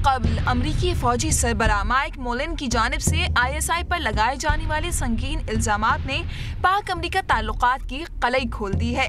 قبل امریکی فوجی سربراہ مائک مولن کی جانب سے ISI پر لگائے جانے والے سنگین الزامات نے پاک امریکہ تعلقات کی قلعی کھول دی ہے۔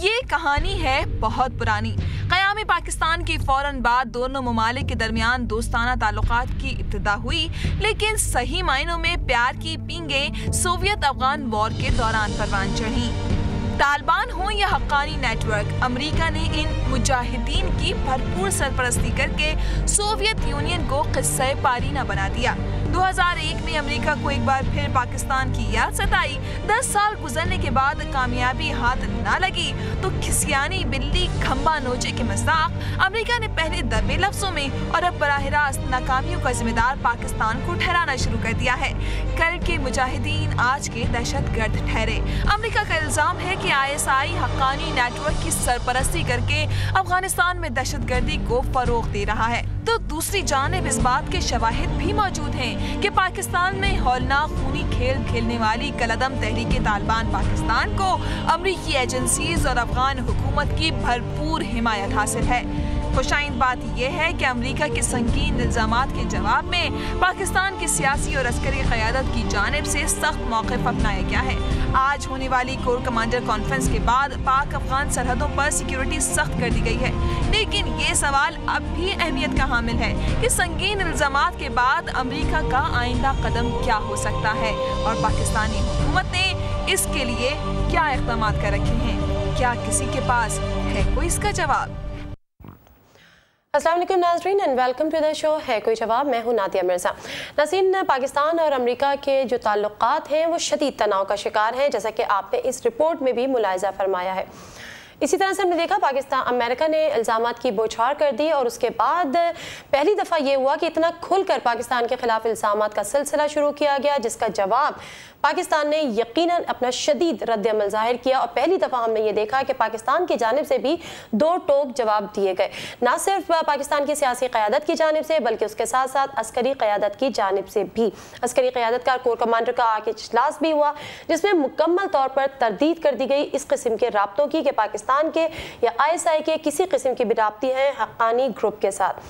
یہ کہانی ہے بہت پرانی۔ قیام پاکستان کے فوراً بعد دونوں ممالک کے درمیان دوستانہ تعلقات کی ابتدا ہوئی، لیکن صحیح معنوں میں پیار کی پینگیں سوویت افغان وار کے دوران پروان چڑھیں۔ طالبان ہوں یا حقانی نیٹ ورک، امریکہ نے ان مجاہدین کی بھرپور سرپرستی کر کے سوویت یونین کو قصہ پارینہ بنا دیا۔ 2001 میں امریکہ کو ایک بار پھر پاکستان کی یاد ستائی۔ 10 سال گزرنے کے بعد کامیابی ہاتھ نہ لگی تو کھسیانی بلی کھمبا نوچے کے مذاق امریکہ نے پہلے دبے لفظوں میں اور اب براہ راست ناکامیوں کا ذمہ دار پاکستان کو ٹھہرانا شروع کر دیا ہے۔ کل کے مجاہدین آج کے دہشت گرد ٹھہرے۔ امریکہ کا الزام ہے کہ ISI حقانی نیٹ ورک کی سرپرستی کر کے افغانستان میں دہشت گردی کو فروغ دے رہا ہے، تو دوسری جانب اس بات کے شواہد بھی موجود ہیں کہ پاکستان میں ہولناک خونی کھیل کھیلنے والی کالعدم تحریک طالبان پاکستان کو امریکی ایجنسیز اور افغان حکومت کی بھرپور حمایت حاصل ہے۔ خوشائند بات یہ ہے کہ امریکہ کے سنگین الزامات کے جواب میں پاکستان کی سیاسی اور عسکری قیادت کی جانب سے سخت موقف اپنایا گیا ہے۔ آج ہونے والی کور کمانڈر کانفرنس کے بعد پاک افغان سرحدوں پر سیکیورٹی سخت کر دی گئی ہے، لیکن یہ سوال اب بھی اہمیت کا حامل ہے کہ سنگین الزامات کے بعد امریکہ کا آئندہ قدم کیا ہو سکتا ہے اور پاکستانی حکومت نے اس کے لیے کیا اقدامات کر رکھے ہیں۔ کیا کسی کے پاس ہے کوئی اس کا جواب؟ السلام علیکم ناظرین اینڈ ویلکم ٹو دا شو ہے کوئی جواب۔ میں ہوں نادیہ مرزا۔ ناظرین، پاکستان اور امریکہ کے جو تعلقات ہیں وہ شدید تناؤ کا شکار ہیں، جیسا کہ آپ نے اس رپورٹ میں بھی ملاحظہ فرمایا ہے۔ اسی طرح سے ہم نے دیکھا امریکہ نے الزامات کی بوچھار کر دی اور اس کے بعد پہلی دفعہ یہ ہوا کہ اتنا کھل کر پاکستان کے خلاف الزامات کا سلسلہ شروع کیا گیا، جس کا جواب پاکستان نے یقیناً اپنا شدید رد عمل ظاہر کیا، اور پہلی دفعہ ہم نے یہ دیکھا کہ پاکستان کی جانب سے بھی دو ٹوک جواب دیے گئے، نہ صرف پاکستان کی سیاسی قیادت کی جانب سے بلکہ اس کے ساتھ ساتھ عسکری قیادت کی جانب سے بھی۔ عسکری قیادت کا کور کمانڈر کا آج اجلاس بھی ہوا، جس میں مکمل طور پر تردید کر دی گئی اس قسم کے رابطوں کی کہ پاکستان کے یا ISI کے کسی قسم کی بھی رابطے ہیں حقانی گروپ کے ساتھ۔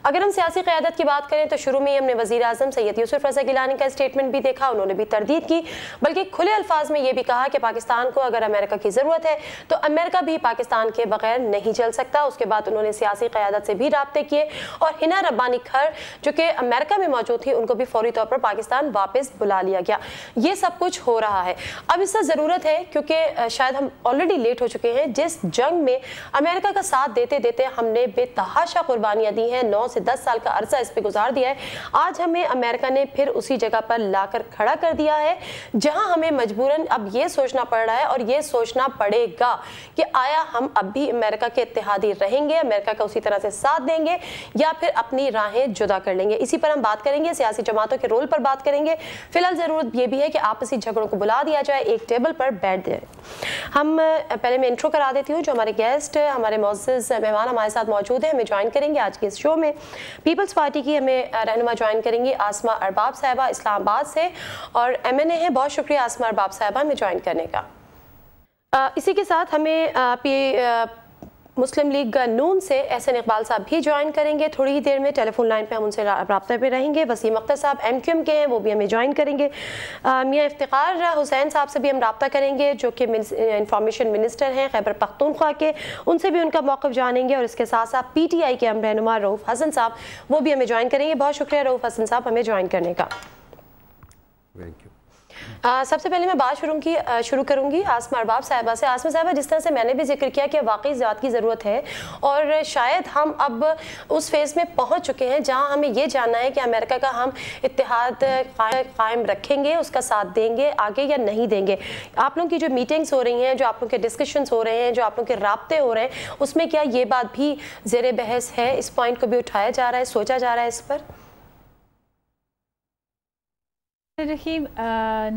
اگر ہم سیاسی قیادت کی بات کریں تو شروع میں ہی ہم نے وزیر اعظم سید یوسف رضا گیلانی کا اسٹیٹمنٹ بھی دیکھا، انہوں نے بھی تردید کی، بلکہ کھلے الفاظ میں یہ بھی کہا کہ پاکستان کو اگر امریکہ کی ضرورت ہے تو امریکہ بھی پاکستان کے بغیر نہیں چل سکتا۔ اس کے بعد انہوں نے سیاسی قیادت سے بھی رابطے کیے اور ہنا ربانی کھر جو کہ امریکہ میں موجود تھی ان کو بھی فوری طور پر پاکستان واپس بلا لیا گیا۔ یہ سب کچھ ہو رہا ہے، اب اس سے ضرورت ہے کیونکہ شاید ہم آلریڈی لیٹ ہو چکے ہیں۔ جس جنگ میں امریکہ کا ساتھ دیتے دیتے ہم نے بے تحاشا قربانیاں دی ہیں، 9 سے 10 سال کا عرصہ اس پہ گزار دیا ہے، آج ہمیں امریکہ نے پھر اسی جگہ پر لا کر کھڑا کر دیا ہے جہاں ہمیں مجبوراً اب یہ سوچنا پڑ رہا ہے اور یہ سوچنا پڑے گا کہ آیا ہم اب بھی امریکہ کے اتحادی رہیں گے، امریکہ کا اسی طرح سے ساتھ دیں گے، یا پھر اپنی راہیں جدا کر لیں گے۔ اسی پر ہم بات کریں گے، سیاسی جماعتوں کے رول پر بات کریں گے۔ فی الحال ضرورت یہ بھی ہے کہ آپسی جھگڑوں کو بلا دیا جائے، ایک ٹیبل پر بیٹھ جائے۔ ہم پہلے میں انٹرو کرا دیتی ہوں، جو ہمارے گیسٹ ہمارے معزز مہمان ہمارے ساتھ موجود ہیں، ہمیں جوائن کریں گے آج کے اس شو میں۔ پیپلز پارٹی کی ہمیں رہنما جوائن کریں گی آسمہ ارباب صاحبہ اسلام آباد سے، اور MNA ہیں۔ بہت شکریہ آسمہ ارباب صاحبہ ہمیں جوائن کرنے کا۔ اسی کے ساتھ ہمیں مسلم لیگ نون سے احسن اقبال صاحب بھی جوائن کریں گے تھوڑی ہی دیر میں، ٹیلی فون لائن پہ ہم ان سے رابطے پہ رہیں گے۔ وسیم اختر صاحب MQM کے ہیں، وہ بھی ہمیں جوائن کریں گے۔ میاں افتخار حسین صاحب سے بھی ہم رابطہ کریں گے جو کہ انفارمیشن منسٹر ہیں خیبر پختونخوا کے، ان سے بھی ان کا موقف جانیں گے، اور اس کے ساتھ ساتھ PTI کے ہم رہنما رؤوف حسن صاحب وہ بھی ہمیں جوائن کریں گے۔ بہت شکریہ رؤوف حسن صاحب ہمیں جوائن کرنے کا۔ سب سے پہلے میں بات شروع کروں گی آسمہ ارباب صاحبہ سے۔ آسمہ صاحبہ، جس طرح سے میں نے بھی ذکر کیا کہ واقعی ذات کی ضرورت ہے، اور شاید ہم اب اس فیز میں پہنچ چکے ہیں جہاں ہمیں یہ جاننا ہے کہ امریکہ کا ہم اتحاد قائم رکھیں گے، اس کا ساتھ دیں گے آگے یا نہیں دیں گے۔ آپ لوگوں کی جو میٹنگز ہو رہی ہیں، جو آپ لوگوں کے ڈسکشنز ہو رہے ہیں، جو آپ لوگوں کے رابطے ہو رہے ہیں، اس میں کیا یہ بات بھی زیر بحث ہے، اس پوائنٹ کو بھی اٹھایا جا رہا ہے، سوچا جا رہا ہے اس پر؟ رحیم،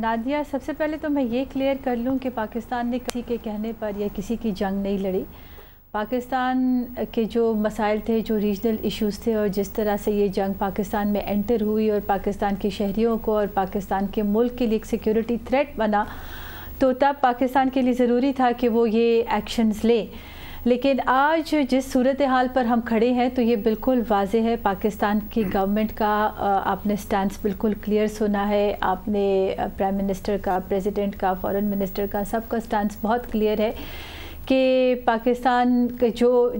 نادیہ، سب سے پہلے تو میں یہ کلیئر کر لوں کہ پاکستان نے کسی کے کہنے پر یا کسی کی جنگ نہیں لڑی۔ پاکستان کے جو مسائل تھے، جو ریجنل ایشوز تھے، اور جس طرح سے یہ جنگ پاکستان میں انٹر ہوئی اور پاکستان کے شہریوں کو اور پاکستان کے ملک کے لیے ایک سیکیورٹی تھریٹ بنا، تو تب پاکستان کے لیے ضروری تھا کہ وہ یہ ایکشنز لے۔ لیکن آج جس صورتحال پر ہم کھڑے ہیں تو یہ بالکل واضح ہے، پاکستان کی گورنمنٹ کا آپ نے سٹینس بالکل کلیئر سنا ہے، آپ نے پرائم منسٹر کا، پریزیڈنٹ کا، فارن منسٹر کا، سب کا سٹینس بہت کلیئر ہے کہ پاکستان کا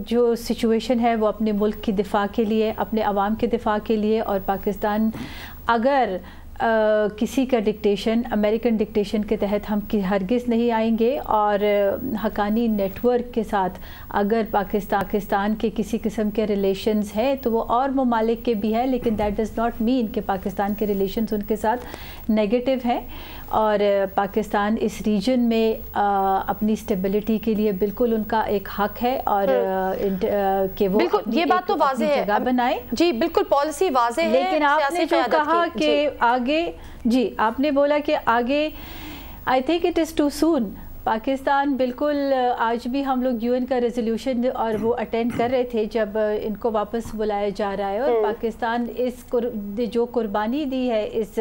جو سچویشن ہے وہ اپنے ملک کی دفاع کے لیے، اپنے عوام کے دفاع کے لیے، اور پاکستان اگر کسی کا ڈکٹیشن، امریکن ڈکٹیشن کے تحت ہم ہرگز نہیں آئیں گے، اور حقانی نیٹ ورک کے ساتھ اگر پاکستان کے کسی قسم کے ریلیشنز ہیں تو وہ اور ممالک کے بھی ہیں، لیکن دیٹ ڈز ناٹ مین کہ پاکستان کے ریلیشنز ان کے ساتھ نیگیٹو ہیں، اور پاکستان اس ریجن میں اپنی اسٹیبلٹی کے لیے بالکل ان کا ایک حق ہے، اور کہ وہ یہ بات تو واضح ہے، جگہ بنائے، جی بالکل پالیسی واضح ہے، لیکن آپ نے جو کہا کہ آگے، جی آپ نے بولا کہ آگے I think it is too soon. Pakistan بالکل آج بھی ہم لوگ UN کا ریزولوشن اور وہ اٹینڈ کر رہے تھے جب ان کو واپس بلایا جا رہا ہے، اور پاکستان اس جو قربانی دی ہے اس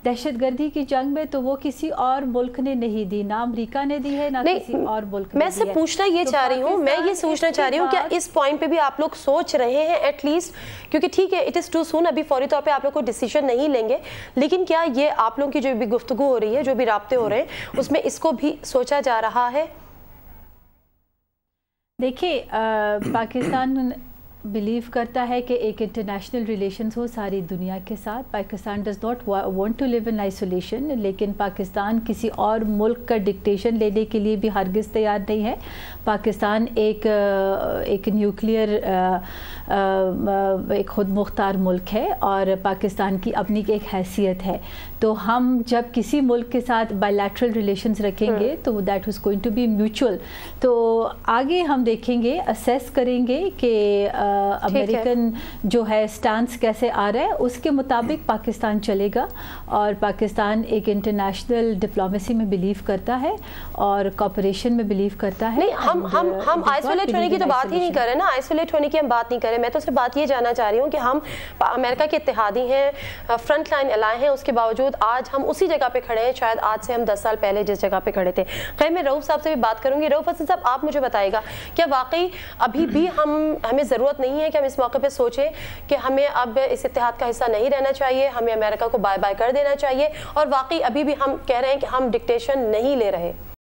دہشت گردی کی جنگ میں تو وہ کسی اور ملک نے نہیں دی، نہ امریکہ نے دی ہے نہ کسی اور ملک نے دی ہے. میں سے پوچھنا یہ چاہ رہی ہوں، میں یہ سوچنا چاہ رہی ہوں کہ اس پوائنٹ پہ بھی آپ لوگ سوچ رہے ہیں ایٹ لیسٹ، کیونکہ ٹھیک ہے اٹ از ٹو سون، ابھی فوری طور پہ آپ لوگ کوئی ڈیسیژن نہیں لیں گے، لیکن کیا یہ آپ لوگوں کی جو بھی گفتگو ہو رہی ہے، جو بھی رابطے ہو رہے ہیں، اس میں اس کو بھی سوچا جا رہا ہے؟ دیکھیے پاکستان بلیو کرتا ہے کہ ایک انٹرنیشنل ریلیشنز ہو ساری دنیا کے ساتھ. Pakistan does not want to live in isolation, لیکن پاکستان کسی اور ملک کا ڈکٹیشن لینے کے لیے بھی ہرگز تیار نہیں ہے. پاکستان ایک نیوکلیئر ایک خود مختار ملک ہے، اور پاکستان کی اپنی ایک حیثیت ہے. تو ہم جب کسی ملک کے ساتھ بائی لیٹرل ریلیشنز رکھیں گے تو that is going to be mutual. تو آگے ہم دیکھیں گے، اسیس کریں گے کہ امریکن جو ہے سٹانس کیسے آ رہا ہے، اس کے مطابق پاکستان چلے گا. اور پاکستان ایک انٹرنیشنل ڈپلومیسی میں بلیو کرتا ہے اور کوپریشن میں بلیو کرتا ہے. ہم آئسولیٹ ہونے کی تو بات ہی نہیں کر رہے نا، آئسولیٹ ہونے کی ہم بات نہیں کر رہے. میں تو صرف بات یہ جاننا چاہ رہی ہوں کہ ہم امریکہ کے اتحادی ہیں، فرنٹ لائن الائے ہیں، اس کے باوجود آج ہم اسی جگہ پہ کھڑے ہیں شاید آج سے ہم 10 سال پہلے جس جگہ پہ کھڑے تھے. خیر میں رؤوف صاحب سے بھی بات کروں گی. رؤوف حسن صاحب آپ مجھے بتائے گا کیا واقعی ابھی بھی ہمیں ضرورت نہیں ہے کہ ہم اس موقع پہ سوچیں کہ ہمیں اب اس اتحاد کا حصہ نہیں رہنا چاہیے، ہمیں امریکہ کو بائے بائے کر دینا چاہیے، اور واقعی ابھی بھی ہم کہہ رہے ہیں کہ ہم ڈکٹیشن نہیں لے رہے؟